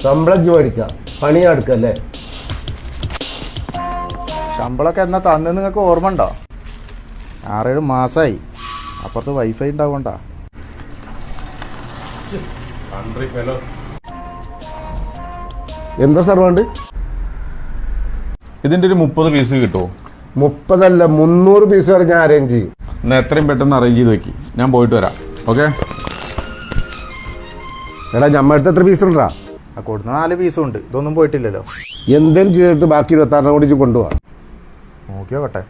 ശമ്പളം മേടിക്കാം, പണി എടുക്കല്ലേ? ശമ്പളമൊക്കെ എന്നാ തന്നെ നിങ്ങൾക്ക് ഓർമ്മ ഉണ്ടോ? 6-7 മാസമായി. അപ്പുറത്ത് വൈഫൈ ഉണ്ടാവണ്ട. എന്താ സർവണ്ട്? ഇതിന്റെ ഒരു 30 പീസ് കിട്ടുമോ? 30 അല്ല 300 പീസ് വരെ ഞാൻ അറേഞ്ച് ചെയ്യും. എന്നാ എത്രയും പെട്ടെന്ന് അറേഞ്ച് ചെയ്ത് വെക്കി, ഞാൻ പോയിട്ട് വരാം. ഓക്കെ എടാ ഞമ്മടുത്ത് എത്ര പീസ് ഉണ്ടാ? കൊടുത്ത 4 പീസും ഉണ്ട്. ഇതൊന്നും പോയിട്ടില്ലല്ലോ. എന്തേലും ചെയ്തിട്ട് ബാക്കി 26 കൂടി കൊണ്ടുപോവാ. നോക്കി നോക്കട്ടെ.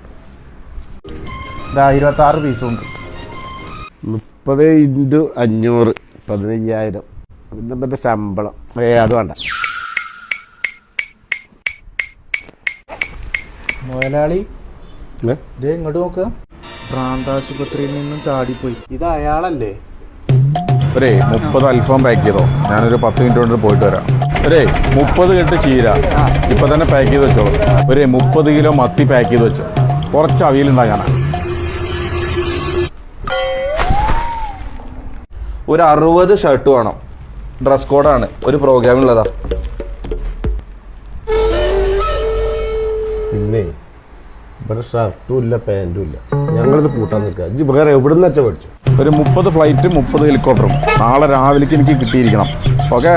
ഇതാ 26 പീസും ഉണ്ട്. 30 × 500 15,000. പിന്നെ മറ്റേ ശമ്പളം അത് വേണ്ട. മുതലാളി ഇതേ ഇങ്ങോട്ട് നോക്കുക. ഭ്രാന്താശുപത്രിയിൽ നിന്നും ചാടിപ്പോയി. ഇത് അയാളല്ലേ? ഒരേ 30 അൽഫാം പാക്ക് ചെയ്തോ, ഞാനൊരു 10 മിനിറ്റ് കൊണ്ട് പോയിട്ട് വരാം. ഒരേ 30 കെട്ട് ചീര ഇപ്പൊ തന്നെ പാക്ക് ചെയ്ത് വെച്ചോ. ഒരേ 30 കിലോ മത്തി പാക്ക് ചെയ്ത് വെച്ചോ. കുറച്ച് അവിയലുണ്ടാകാൻ. ഒരു 60 ഷർട്ട് വേണം. ഡ്രസ് കോഡാണ്, ഒരു പ്രോഗ്രാമുള്ളതാ. പിന്നെ ഇവിടെ ഷർട്ടും ഇല്ല പാൻറ്റും ഇല്ല. ഞങ്ങളിത് കൂട്ടാൻ നിൽക്കുക. ഇജ്ജ് വേറെ എവിടുന്ന് വെച്ചാൽ മേടിച്ചു? ഒരു 30 ഫ്ലൈറ്റും 30 ഹെലികോപ്റ്ററും നാളെ രാവിലേക്ക് എനിക്ക് കിട്ടിയിരിക്കണം. ഓക്കെ.